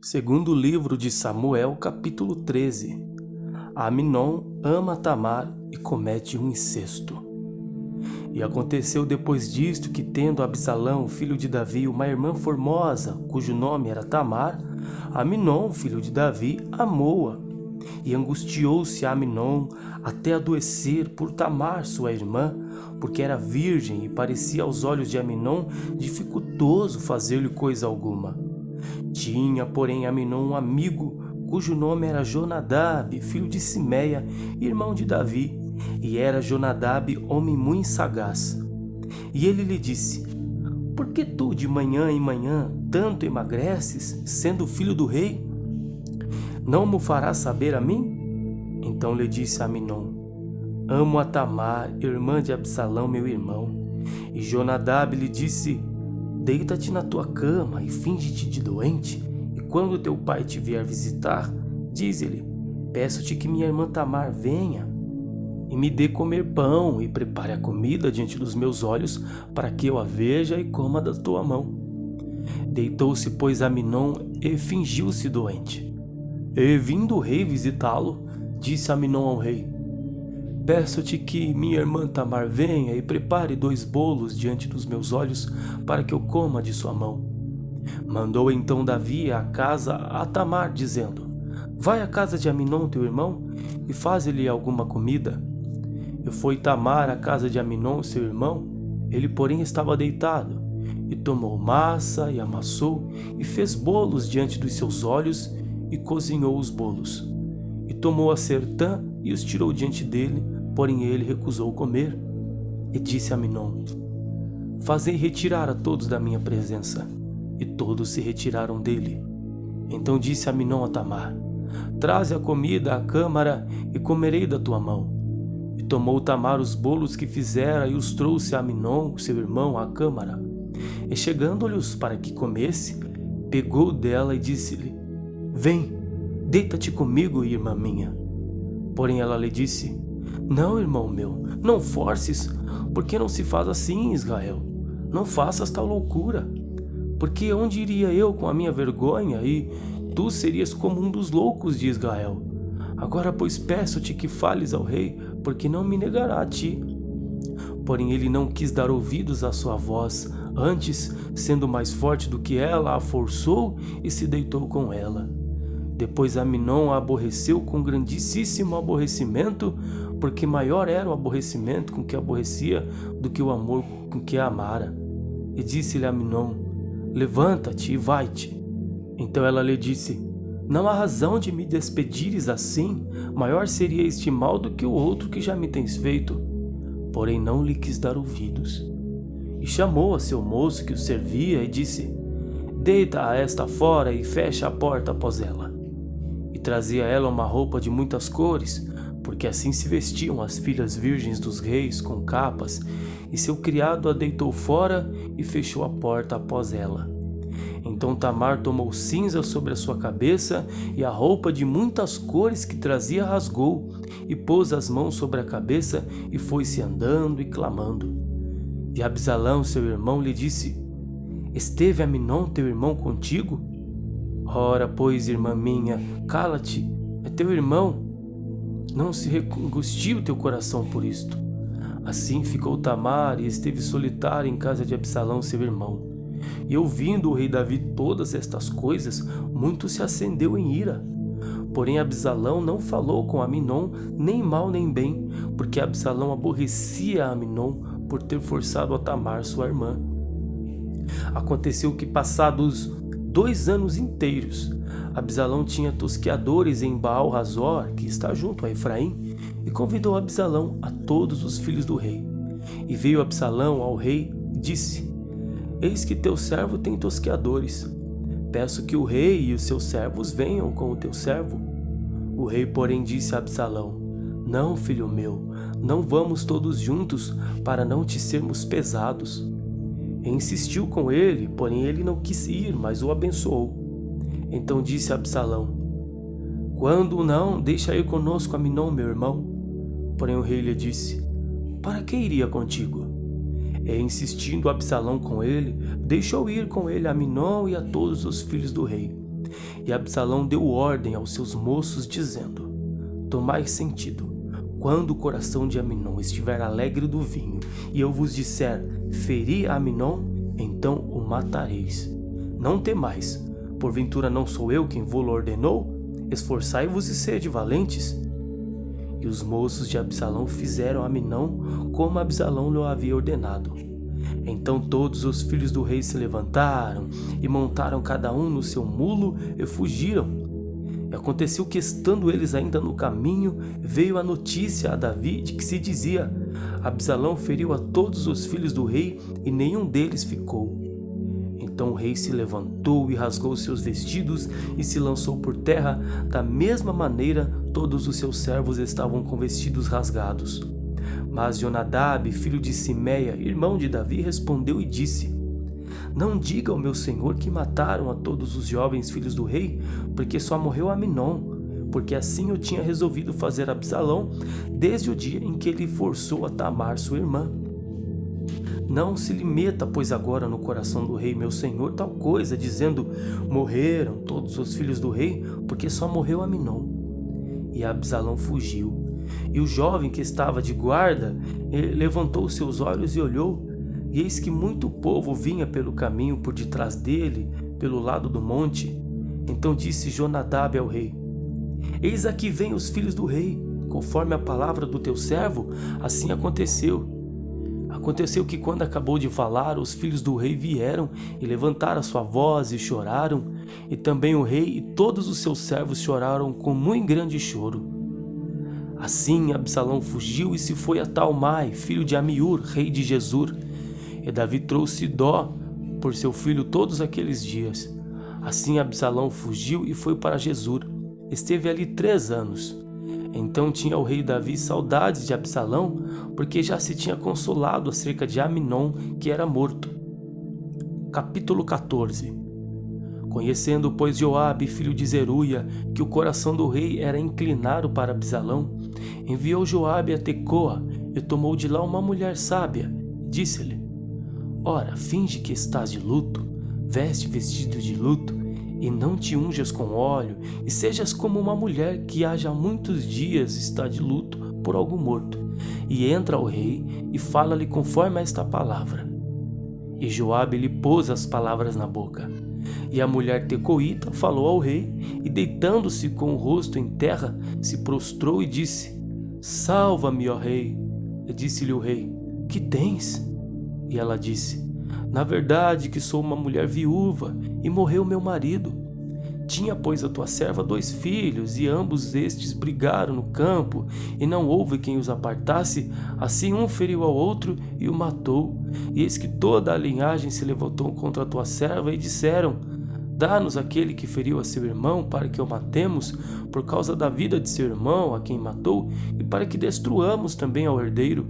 Segundo livro de Samuel, capítulo 13. Amnon ama Tamar e comete um incesto. E aconteceu depois disto que, tendo Absalão, filho de Davi, uma irmã formosa, cujo nome era Tamar, Amnon, filho de Davi, amou-a. E angustiou-se Amnon até adoecer por Tamar, sua irmã, porque era virgem e parecia aos olhos de Amnon dificultoso fazer-lhe coisa alguma. Tinha, porém, Amnon um amigo, cujo nome era Jonadab, filho de Simeia, irmão de Davi, e era Jonadab homem muito sagaz. E ele lhe disse: Por que tu de manhã em manhã tanto emagreces, sendo filho do rei? Não mo farás saber a mim? Então lhe disse Amnon: Amo a Tamar, irmã de Absalão, meu irmão. E Jonadab lhe disse: Deita-te na tua cama e finge-te de doente, e quando teu pai te vier visitar, dize-lhe: Peço-te que minha irmã Tamar venha e me dê comer pão e prepare a comida diante dos meus olhos, para que eu a veja e coma da tua mão. Deitou-se, pois, Amnon e fingiu-se doente. E vindo o rei visitá-lo, disse Amnon ao rei: Peço-te que minha irmã Tamar venha e prepare 2 bolos diante dos meus olhos, para que eu coma de sua mão. Mandou então Davi à casa a Tamar, dizendo: Vai à casa de Amnon teu irmão, e faze-lhe alguma comida. E foi Tamar à casa de Amnon seu irmão, ele porém estava deitado, e tomou massa e amassou, e fez bolos diante dos seus olhos, e cozinhou os bolos. E tomou a sertã e os tirou diante dele, porém ele recusou comer. E disse a Amnon: Fazei retirar a todos da minha presença. E todos se retiraram dele. Então disse Amnon a Tamar: Traze a comida à câmara e comerei da tua mão. E tomou Tamar os bolos que fizera e os trouxe a Amnon, seu irmão, à câmara. E chegando-lhes para que comesse, pegou dela e disse-lhe: Vem, deita-te comigo, irmã minha. Porém ela lhe disse: Não, irmão meu, não forces, porque não se faz assim em Israel. Não faças tal loucura, porque onde iria eu com a minha vergonha, e tu serias como um dos loucos de Israel. Agora, pois, peço-te que fales ao rei, porque não me negará a ti. Porém ele não quis dar ouvidos à sua voz, antes, sendo mais forte do que ela, a forçou e se deitou com ela. Depois Amnon a aborreceu com grandíssimo aborrecimento, porque maior era o aborrecimento com que aborrecia do que o amor com que a amara. E disse-lhe Amnon: Levanta-te e vai-te. Então ela lhe disse: Não há razão de me despedires assim, maior seria este mal do que o outro que já me tens feito. Porém não lhe quis dar ouvidos. E chamou a seu moço que o servia e disse: Deita a esta fora e fecha a porta após ela. E trazia ela uma roupa de muitas cores, porque assim se vestiam as filhas virgens dos reis, com capas, e seu criado a deitou fora e fechou a porta após ela. Então Tamar tomou cinza sobre a sua cabeça, e a roupa de muitas cores que trazia rasgou, e pôs as mãos sobre a cabeça, e foi-se andando e clamando. E Absalão, seu irmão, lhe disse: Esteve Amnon, teu irmão, contigo? Ora, pois, irmã minha, cala-te, é teu irmão. Não se angustie o teu coração por isto. Assim ficou Tamar e esteve solitária em casa de Absalão, seu irmão. E ouvindo o rei Davi todas estas coisas, muito se acendeu em ira. Porém Absalão não falou com Amnon, nem mal nem bem, porque Absalão aborrecia Amnon por ter forçado a Tamar, sua irmã. Aconteceu que, passados 2 anos inteiros, Absalão tinha tosqueadores em Baal-Razor, que está junto a Efraim, e convidou Absalão a todos os filhos do rei. E veio Absalão ao rei e disse: Eis que teu servo tem tosqueadores. Peço que o rei e os seus servos venham com o teu servo. O rei, porém, disse a Absalão: Não, filho meu, não vamos todos juntos, para não te sermos pesados. E insistiu com ele, porém ele não quis ir, mas o abençoou. Então disse Absalão: Quando não, deixa ir conosco Amnon, meu irmão. Porém o rei lhe disse: Para que iria contigo? E insistindo Absalão com ele, deixou ir com ele Amnon e a todos os filhos do rei. E Absalão deu ordem aos seus moços, dizendo: Tomai sentido. Quando o coração de Aminon estiver alegre do vinho, e eu vos disser: feri Aminon, então o matareis. Não temais, porventura não sou eu quem vô-lo ordenou? Esforçai-vos e sede valentes. E os moços de Absalão fizeram a Aminon como Absalão lhe havia ordenado. Então todos os filhos do rei se levantaram e montaram cada um no seu mulo e fugiram. E aconteceu que, estando eles ainda no caminho, veio a notícia a Davi de que se dizia: Absalão feriu a todos os filhos do rei e nenhum deles ficou. Então o rei se levantou e rasgou seus vestidos e se lançou por terra. Da mesma maneira, todos os seus servos estavam com vestidos rasgados. Mas Jonadab, filho de Simeia, irmão de Davi, respondeu e disse: Não diga ao meu senhor que mataram a todos os jovens filhos do rei, porque só morreu Aminon, porque assim eu tinha resolvido fazer Absalão desde o dia em que ele forçou a Tamar, sua irmã. Não se lhe meta, pois, agora no coração do rei, meu senhor, tal coisa, dizendo: Morreram todos os filhos do rei, porque só morreu Aminon. E Absalão fugiu. E o jovem que estava de guarda levantou seus olhos e olhou, e eis que muito povo vinha pelo caminho por detrás dele, pelo lado do monte. Então disse Jonadab ao rei: Eis aqui vêm os filhos do rei, conforme a palavra do teu servo, assim aconteceu. Aconteceu que, quando acabou de falar, os filhos do rei vieram e levantaram a sua voz e choraram, e também o rei e todos os seus servos choraram com muito grande choro. Assim Absalão fugiu e se foi a Talmai, filho de Amiur, rei de Gesur. E Davi trouxe dó por seu filho todos aqueles dias. Assim Absalão fugiu e foi para Gesur. Esteve ali 3 anos. Então tinha o rei Davi saudades de Absalão, porque já se tinha consolado acerca de Aminon, que era morto. Capítulo 14. Conhecendo, pois, Joabe, filho de Zeruia, que o coração do rei era inclinado para Absalão, enviou Joabe a Tecoa e tomou de lá uma mulher sábia. Disse-lhe: Ora, finge que estás de luto, veste vestido de luto, e não te unjas com óleo, e sejas como uma mulher que há já muitos dias está de luto por algum morto, e entra ao rei e fala-lhe conforme a esta palavra. E Joabe lhe pôs as palavras na boca. E a mulher tecoíta falou ao rei, e deitando-se com o rosto em terra, se prostrou e disse: Salva-me, ó rei. E disse-lhe o rei: Que tens? E ela disse: Na verdade que sou uma mulher viúva, e morreu meu marido. Tinha, pois, a tua serva 2 filhos, e ambos estes brigaram no campo, e não houve quem os apartasse. Assim um feriu ao outro e o matou. E eis que toda a linhagem se levantou contra a tua serva, e disseram: Dá-nos aquele que feriu a seu irmão, para que o matemos, por causa da vida de seu irmão, a quem matou, e para que destruamos também ao herdeiro.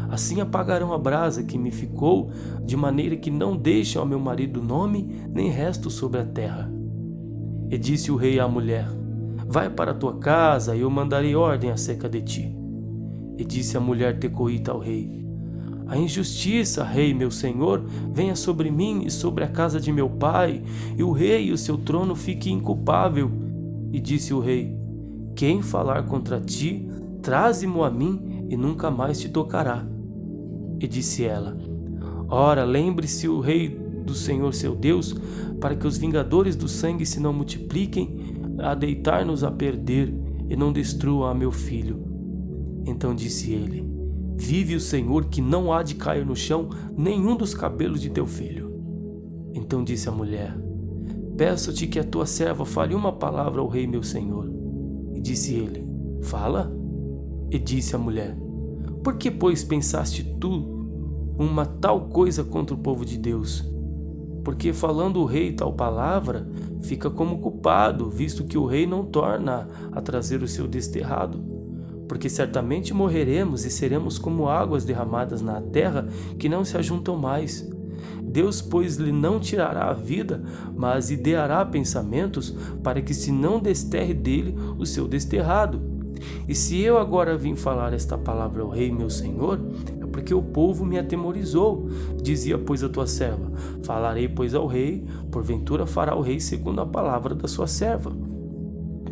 Assim apagarão a brasa que me ficou, de maneira que não deixem ao meu marido nome, nem resto sobre a terra. E disse o rei à mulher: Vai para a tua casa, e eu mandarei ordem acerca de ti. E disse a mulher tecoíta ao rei: A injustiça, rei meu senhor, venha sobre mim e sobre a casa de meu pai, e o rei e o seu trono fique inculpável. E disse o rei: Quem falar contra ti, traze-mo a mim, e nunca mais te tocará. E disse ela: Ora, lembre-se o rei do Senhor seu Deus, para que os vingadores do sangue se não multipliquem, a deitar-nos a perder, e não destruam a meu filho. Então disse ele: Vive o Senhor, que não há de cair no chão nenhum dos cabelos de teu filho. Então disse a mulher: Peço-te que a tua serva fale uma palavra ao rei meu senhor. E disse ele: Fala. E disse a mulher: Por que, pois, pensaste tu uma tal coisa contra o povo de Deus? Porque falando o rei tal palavra, fica como culpado, visto que o rei não torna a trazer o seu desterrado. Porque certamente morreremos e seremos como águas derramadas na terra, que não se ajuntam mais. Deus, pois, lhe não tirará a vida, mas lhe dará pensamentos, para que se não desterre dele o seu desterrado. E se eu agora vim falar esta palavra ao rei meu senhor, é porque o povo me atemorizou. Dizia, pois, a tua serva: falarei, pois, ao rei, porventura fará o rei segundo a palavra da sua serva.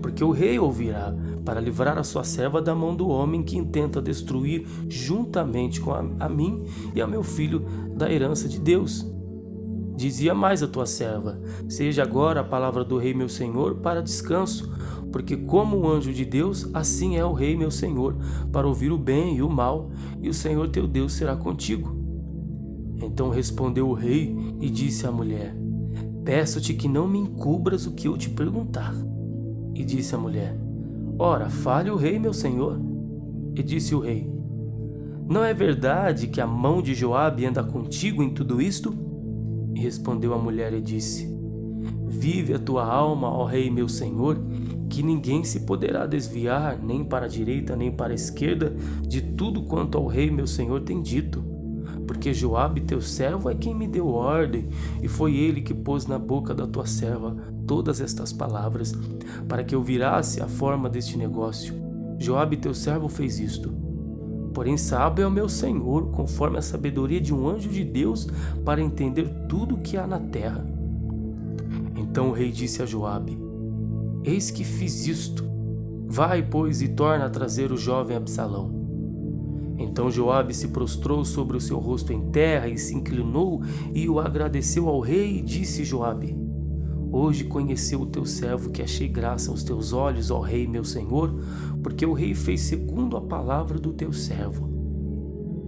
Porque o rei ouvirá, para livrar a sua serva da mão do homem que intenta destruir juntamente com a mim e a meu filho da herança de Deus. Dizia mais a tua serva: seja agora a palavra do rei meu senhor para descanso, porque como o anjo de Deus, assim é o rei meu senhor, para ouvir o bem e o mal, e o Senhor teu Deus será contigo. Então respondeu o rei e disse à mulher: peço-te que não me encubras o que eu te perguntar. E disse a mulher: ora, fale o rei meu senhor. E disse o rei: não é verdade que a mão de Joabe anda contigo em tudo isto? E respondeu a mulher e disse: vive a tua alma, ó rei meu senhor, que ninguém se poderá desviar nem para a direita nem para a esquerda de tudo quanto ao rei meu senhor tem dito. Porque Joabe teu servo é quem me deu ordem, e foi ele que pôs na boca da tua serva todas estas palavras, para que eu virasse a forma deste negócio. Joabe teu servo fez isto. Porém sábio é o meu senhor, conforme a sabedoria de um anjo de Deus, para entender tudo o que há na terra. Então o rei disse a Joabe: eis que fiz isto. Vai, pois, e torna a trazer o jovem Absalão. Então Joabe se prostrou sobre o seu rosto em terra e se inclinou e o agradeceu ao rei, e disse Joabe: hoje conheceu o teu servo que achei graça aos teus olhos, ó rei meu senhor, porque o rei fez segundo a palavra do teu servo.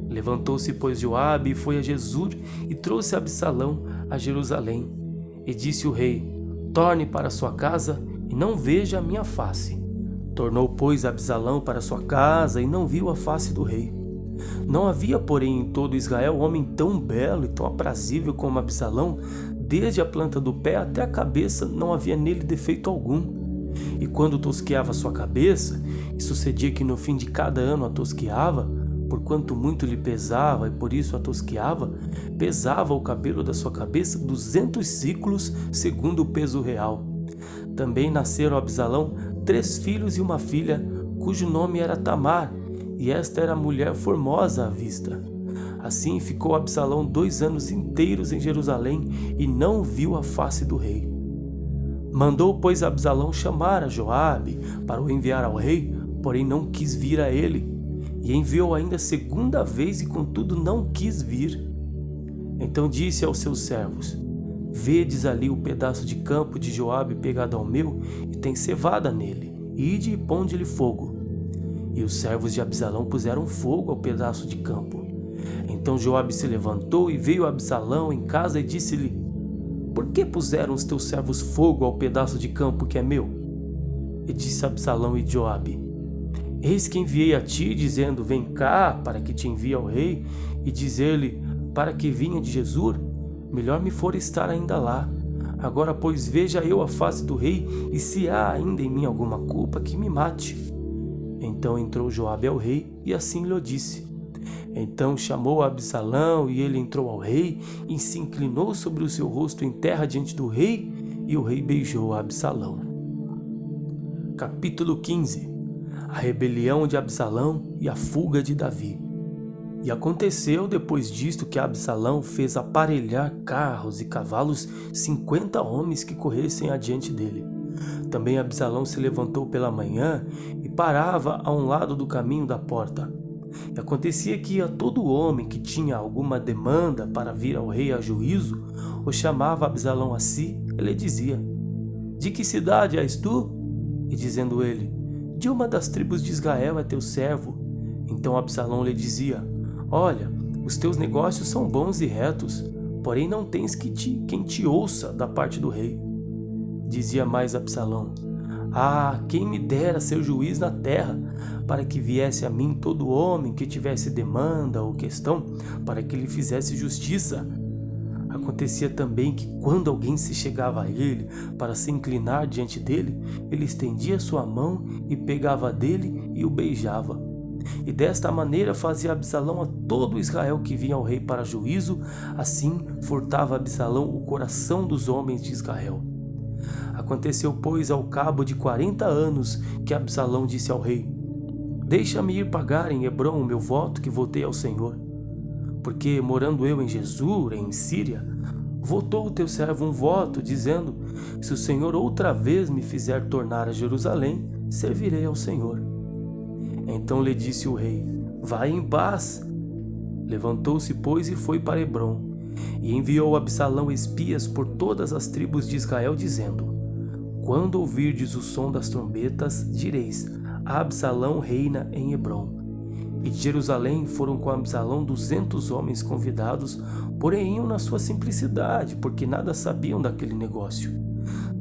Levantou-se, pois, Joabe e foi a Jesur e trouxe Absalão a Jerusalém. E disse o rei: torne para sua casa e não veja a minha face. Tornou, pois, Absalão para sua casa e não viu a face do rei. Não havia, porém, em todo Israel homem tão belo e tão aprazível como Absalão. Desde a planta do pé até a cabeça não havia nele defeito algum. E quando tosqueava sua cabeça, e sucedia que no fim de cada ano a tosqueava, porquanto muito lhe pesava e por isso a tosqueava, pesava o cabelo da sua cabeça 200 siclos segundo o peso real. Também nasceram a Absalão 3 filhos e uma filha, cujo nome era Tamar, e esta era mulher formosa à vista. Assim ficou Absalão 2 anos inteiros em Jerusalém e não viu a face do rei. Mandou, pois, Absalão chamar a Joabe para o enviar ao rei, porém não quis vir a ele. E enviou ainda segunda vez e contudo não quis vir. Então disse aos seus servos: vedes ali o pedaço de campo de Joabe pegado ao meu, e tem cevada nele, ide e ponde-lhe fogo. E os servos de Absalão puseram fogo ao pedaço de campo. Então Joabe se levantou e veio a Absalão em casa e disse-lhe: por que puseram os teus servos fogo ao pedaço de campo que é meu? E disse Absalão e Joabe: eis que enviei a ti, dizendo: vem cá, para que te envie ao rei, e dizer-lhe para que vinha de Jesur? Melhor me for estar ainda lá. Agora, pois, veja eu a face do rei, e se há ainda em mim alguma culpa, que me mate. Então entrou Joabe ao rei, e assim lhe disse. Então chamou Absalão, e ele entrou ao rei, e se inclinou sobre o seu rosto em terra diante do rei, e o rei beijou a Absalão. Capítulo 15. A rebelião de Absalão e a fuga de Davi. E aconteceu depois disto que Absalão fez aparelhar carros e cavalos 50 homens que corressem adiante dele. Também Absalão se levantou pela manhã e parava a um lado do caminho da porta. E acontecia que a todo homem que tinha alguma demanda para vir ao rei a juízo, o chamava Absalão a si, e lhe dizia: de que cidade és tu? E dizendo ele: de uma das tribos de Israel é teu servo. Então Absalão lhe dizia: olha, os teus negócios são bons e retos, porém não tens quem te ouça da parte do rei. Dizia mais Absalão: ah, quem me dera ser juiz na terra, para que viesse a mim todo homem que tivesse demanda ou questão, para que lhe fizesse justiça. Acontecia também que quando alguém se chegava a ele para se inclinar diante dele, ele estendia sua mão e pegava dele e o beijava. E desta maneira fazia Absalão a todo Israel que vinha ao rei para juízo, assim furtava Absalão o coração dos homens de Israel. Aconteceu, pois, ao cabo de 40 anos, que Absalão disse ao rei: deixa-me ir pagar em Hebrom o meu voto que votei ao Senhor. porque, morando eu em Gesur, em Síria, votou o teu servo um voto, dizendo: se o Senhor outra vez me fizer tornar a Jerusalém, servirei ao Senhor. Então lhe disse o rei: vai em paz. Levantou-se, pois, e foi para Hebrom, e enviou Absalão espias por todas as tribos de Israel, dizendo: quando ouvirdes o som das trombetas, direis: Absalão reina em Hebrom. E de Jerusalém foram com Absalão 200 homens convidados, porém iam na sua simplicidade, porque nada sabiam daquele negócio.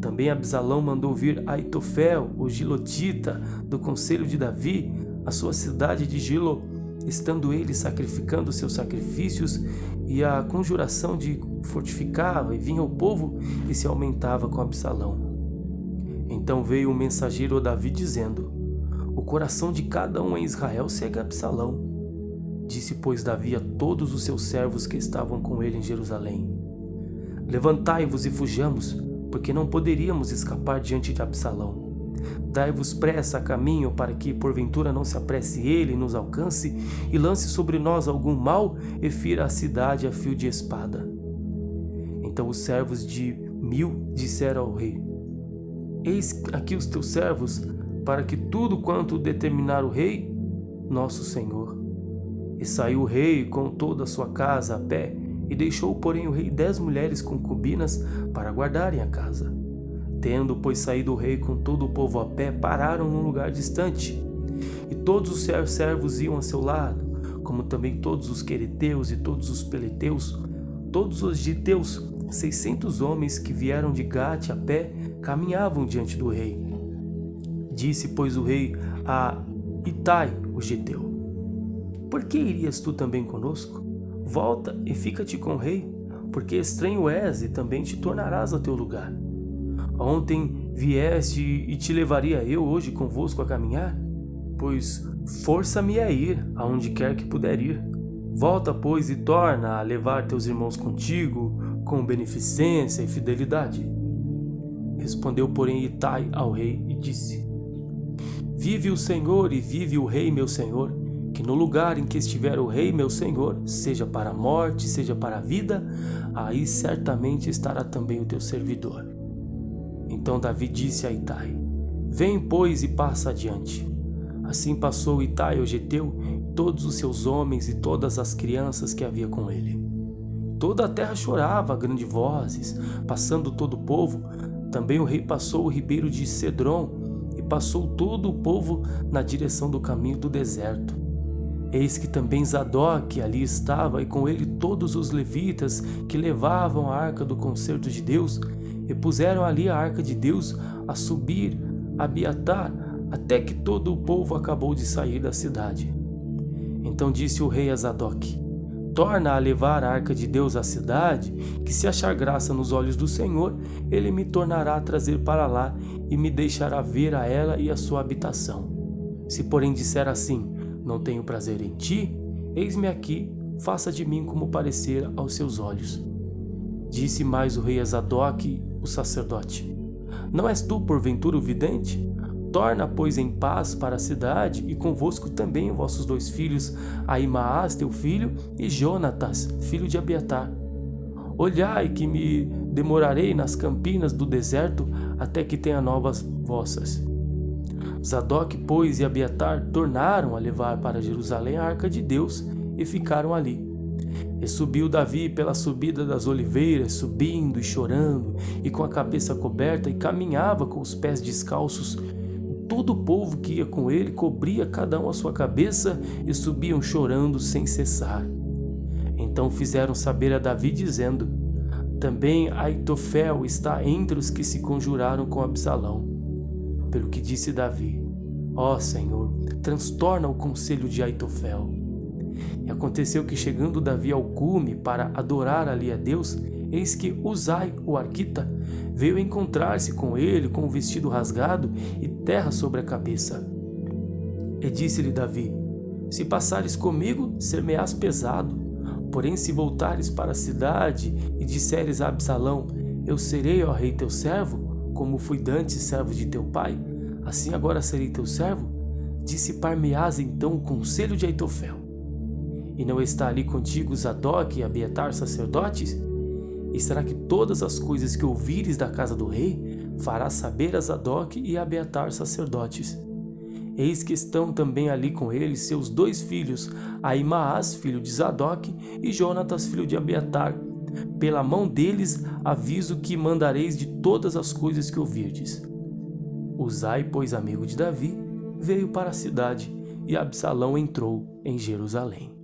Também Absalão mandou vir Aitofel, o gilotita, do conselho de Davi, à sua cidade de Gilo, estando ele sacrificando seus sacrifícios, e a conjuração de fortificava, e vinha o povo e se aumentava com Absalão. Então veio um mensageiro a Davi dizendo: o coração de cada um em Israel segue Absalão. Disse, pois, Davi a todos os seus servos que estavam com ele em Jerusalém: levantai-vos e fujamos, porque não poderíamos escapar diante de Absalão. Dai-vos pressa a caminho, para que porventura não se apresse ele e nos alcance, e lance sobre nós algum mal, e fira a cidade a fio de espada. Então os servos de 1000 disseram ao rei: eis aqui os teus servos, para que tudo quanto determinar o rei, nosso senhor. E saiu o rei com toda a sua casa a pé, e deixou, porém, o rei 10 mulheres concubinas para guardarem a casa. Tendo, pois, saído o rei com todo o povo a pé, pararam num lugar distante. E todos os seus servos iam a seu lado, como também todos os quereteus e todos os peleteus, todos os giteus, 600 homens que vieram de Gate a pé, caminhavam diante do rei. Disse, pois, o rei a Itai, o geteu: por que irias tu também conosco? Volta e fica-te com o rei, porque estranho és e também te tornarás a teu lugar. Ontem vieste e te levaria eu hoje convosco a caminhar? Pois força-me a ir aonde quer que puder ir. Volta, pois, e torna a levar teus irmãos contigo, com beneficência e fidelidade. Respondeu, porém, Itai ao rei e disse: vive o Senhor e vive o rei meu senhor, que no lugar em que estiver o rei meu senhor, seja para a morte, seja para a vida, aí certamente estará também o teu servidor. Então Davi disse a Itai: vem, pois, e passa adiante. Assim passou Itai o geteu, todos os seus homens e todas as crianças que havia com ele. Toda a terra chorava a grandes vozes, passando todo o povo. Também o rei passou o ribeiro de Cedron, e passou todo o povo na direção do caminho do deserto. Eis que também Zadok ali estava, e com ele todos os levitas que levavam a arca do concerto de Deus, e puseram ali a arca de Deus a subir a Abiatar, até que todo o povo acabou de sair da cidade. Então disse o rei a Zadok: torna a levar a arca de Deus à cidade, que se achar graça nos olhos do Senhor, ele me tornará a trazer para lá, e me deixará ver a ela e a sua habitação. Se porém disser assim: não tenho prazer em ti, eis-me aqui, faça de mim como parecer aos seus olhos. Disse mais o rei a Zadok, o sacerdote: não és tu porventura o vidente? Torna, pois, em paz para a cidade, e convosco também vossos 2 filhos, Ahimaás teu filho, e Jonatas, filho de Abiatar. Olhai que me demorarei nas campinas do deserto, até que tenha novas vossas. Zadok, pois, e Abiatar tornaram a levar para Jerusalém a arca de Deus, e ficaram ali. E subiu Davi pela subida das oliveiras, subindo e chorando, e com a cabeça coberta, e caminhava com os pés descalços. Todo o povo que ia com ele cobria cada um a sua cabeça, e subiam chorando sem cessar. Então fizeram saber a Davi, dizendo: também Aitofel está entre os que se conjuraram com Absalão. Pelo que disse Davi: ó Senhor, transtorna o conselho de Aitofel. E aconteceu que, chegando Davi ao cume para adorar ali a Deus, eis que Uzai, o arquita, veio encontrar-se com ele com o vestido rasgado e terra sobre a cabeça. E disse-lhe Davi: se passares comigo, ser-me-ás pesado. Porém, se voltares para a cidade e disseres a Absalão: eu serei, ó rei, teu servo, como fui dantes servo de teu pai, assim agora serei teu servo, dissipar-me-ás então o conselho de Aitofel. E não está ali contigo Zadok e Abiatar sacerdotes? E será que todas as coisas que ouvires da casa do rei farás saber a Zadok e Abiatar sacerdotes? Eis que estão também ali com eles seus 2 filhos, Ahimaás, filho de Zadok, e Jonatas, filho de Abiatar. Pela mão deles aviso que mandareis de todas as coisas que ouvirdes. Uzai, pois amigo de Davi, veio para a cidade, e Absalão entrou em Jerusalém.